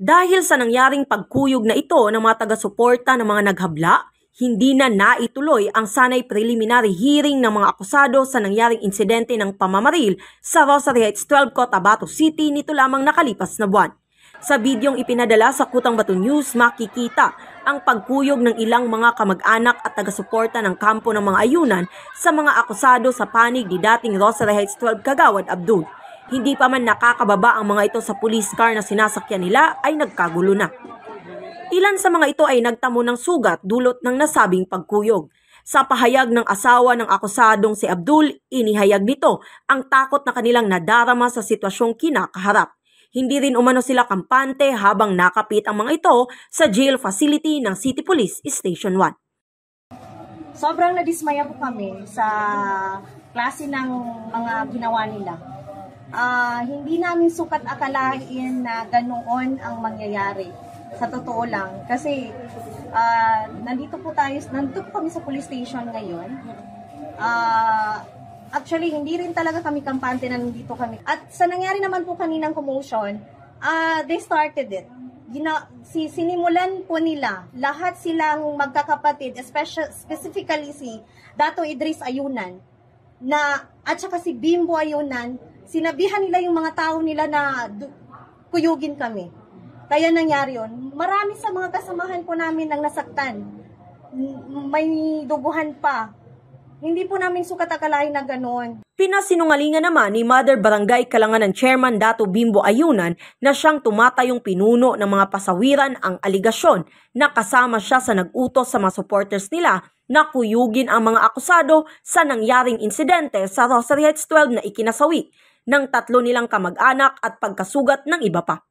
Dahil sa nangyaring pagkuyog na ito ng mga taga-suporta ng mga naghabla, hindi na naituloy ang sanay preliminary hearing ng mga akusado sa nangyaring insidente ng pamamaril sa Rosary Heights 12 Cotabato City nito lamang nakalipas na buwan. Sa bidyong ipinadala sa Kutang Bato News, makikita ang pagkuyog ng ilang mga kamag-anak at taga-suporta ng kampo ng mga ayunan sa mga akusado sa panig ni dating Rosary Heights 12 Kagawad Abdul. Hindi pa man nakakababa ang mga ito sa police car na sinasakyan nila ay nagkagulo na. Ilan sa mga ito ay nagtamo ng sugat dulot ng nasabing pagkuyog. Sa pahayag ng asawa ng akusadong si Abdul, inihayag nito ang takot na kanilang nadarama sa sitwasyong kinakaharap. Hindi rin umano sila kampante habang nakapit ang mga ito sa jail facility ng City Police Station 1. Sobrang nadismaya po kami sa klase ng mga ginawa nila. Hindi namin sukat akalain na ganoon ang mangyayari. Sa totoo lang. Kasi nandito po kami sa police station ngayon. Actually, hindi rin talaga kami kampante na nandito kami. At sa nangyari naman po kaninang commotion, they started it. Sinimulan po nila, lahat silang magkakapatid, specifically si Dato Idris Ayunan, at saka si Bimbo Ayunan, sinabihan nila yung mga tao nila na kuyugin kami. Kaya nangyari yun. Marami sa mga kasamahan po namin ang nasaktan. May duguhan pa. Hindi po namin sukat akalain na gano'n. Pinasinungalingan naman ni Mother Barangay Kalanganan Chairman Dato Bimbo Ayunan na siyang tumatayong pinuno ng mga pasawiran ang aligasyon na kasama siya sa nag-utos sa mga supporters nila na kuyugin ang mga akusado sa nangyaring insidente sa Rosary Heights 12 na ikinasawi ng 3 nilang kamag-anak at pagkasugat ng iba pa.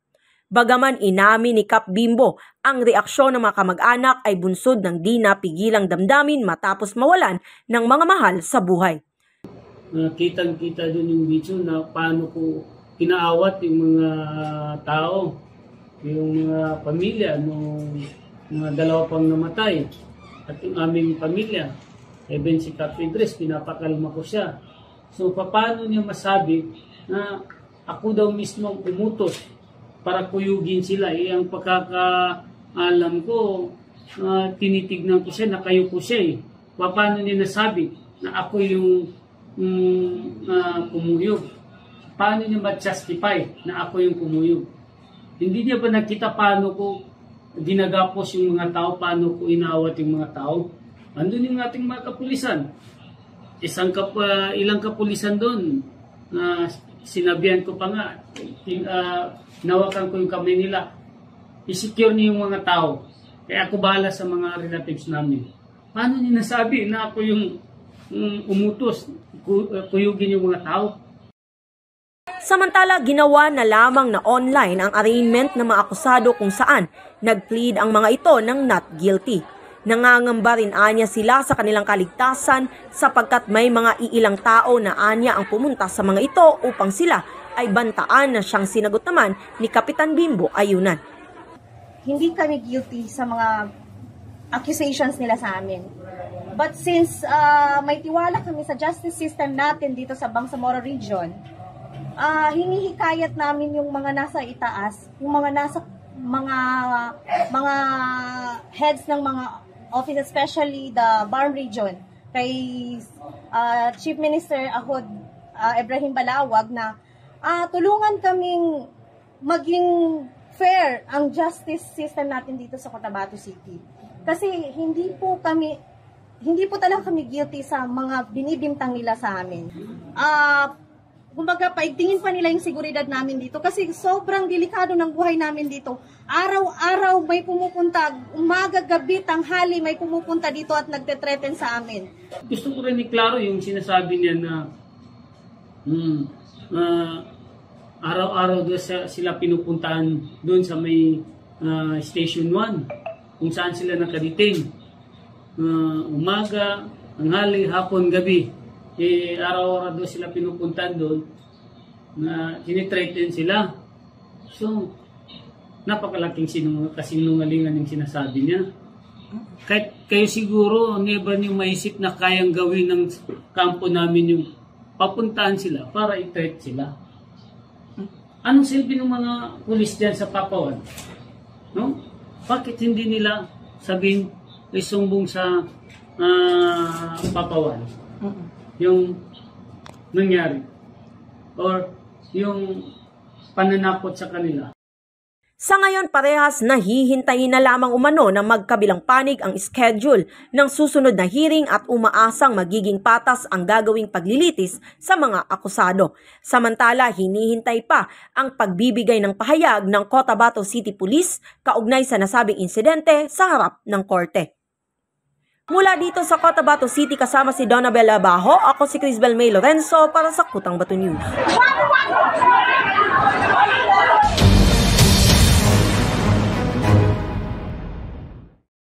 Bagaman inamin ni Kap Bimbo, ang reaksyon ng mga kamag-anak ay bunsod ng di napigilang damdamin matapos mawalan ng mga mahal sa buhay. Kitang-kita doon yung video na paano ko pinaawat yung mga tao, yung mga pamilya, nung mga 2 pang namatay at yung aming pamilya. Even si Kap Idris, pinapakalma ko siya. So paano niya masabi na ako daw mismo ang umutos para kuyugin sila? Ang pagkakaalam ko, tinitignan ko siya, nakayuko siya eh. Paano niya nasabi na ako yung kumuyog? Paano niya ma-justify na ako yung kumuyog? Hindi niya ba nakita paano ko dinagapos yung mga tao, paano ko inaawat yung mga tao? Andun yung ating mga kapulisan. Ilang kapulisan doon na sinabihan ko pa nga, nawakan ko yung kamay nila. I-secure niyo yung mga tao. Kaya ako bahala sa mga relatives namin. Paano niya nasabi na ako yung umutos, kuyugin yung mga tao? Samantala, ginawa na lamang na online ang arraignment ng mga akusado kung saan nag-plead ang mga ito ng not guilty. Nangangamba rin anya sila sa kanilang kaligtasan sapagkat may mga iilang tao na anya ang pumunta sa mga ito upang sila ay bantaan na siyang sinagot naman ni Kapitan Bimbo Ayunan. Hindi kami guilty sa mga accusations nila sa amin. But since may tiwala kami sa justice system natin dito sa Bangsamoro Region, hinihikayat namin yung mga nasa itaas, yung mga nasa mga heads ng mga office, especially the BARM region, kay Chief Minister Ahod Ibrahim Balawag na tulungan kaming maging fair ang justice system natin dito sa Cotabato City. Kasi hindi po talaga kami guilty sa mga binibintang nila sa amin. Kumbaga, paigtingin pa nila yung seguridad namin dito kasi sobrang delikado ng buhay namin dito. Araw-araw may pumupunta, umaga, gabi, tanghali may pumupunta dito at nagte-threaten sa amin. Gusto ko rin i-klaro yung sinasabi niya na araw-araw sila pinupuntahan doon sa may Station 1 kung saan sila nakadetain. Umaga, tanghali, hapon, gabi. Araw-araw doon sila pinupuntahan doon na tinitraten sila. So, napakalaking kasinungalingan yung sinasabi niya. Kahit kayo siguro, never niyo maisip na kayang gawin ng kampo namin yung papuntahan sila para i-threat sila. Anong silbi ng mga pulis dyan sa Papawan? No? Bakit hindi nila sabihin, isumbong sa papawan yung nangyari or yung pananakot sa kanila? Sa ngayon, parehas nahihintayin na lamang umano na magkabilang panig ang schedule ng susunod na hearing at umaasang magiging patas ang gagawing paglilitis sa mga akusado. Samantala, hinihintay pa ang pagbibigay ng pahayag ng Cotabato City Police kaugnay sa nasabing insidente sa harap ng korte. Mula dito sa Cotabato City kasama si Donabel Abajo, ako si Crisbel May Lorenzo para sa Kutang Bato News.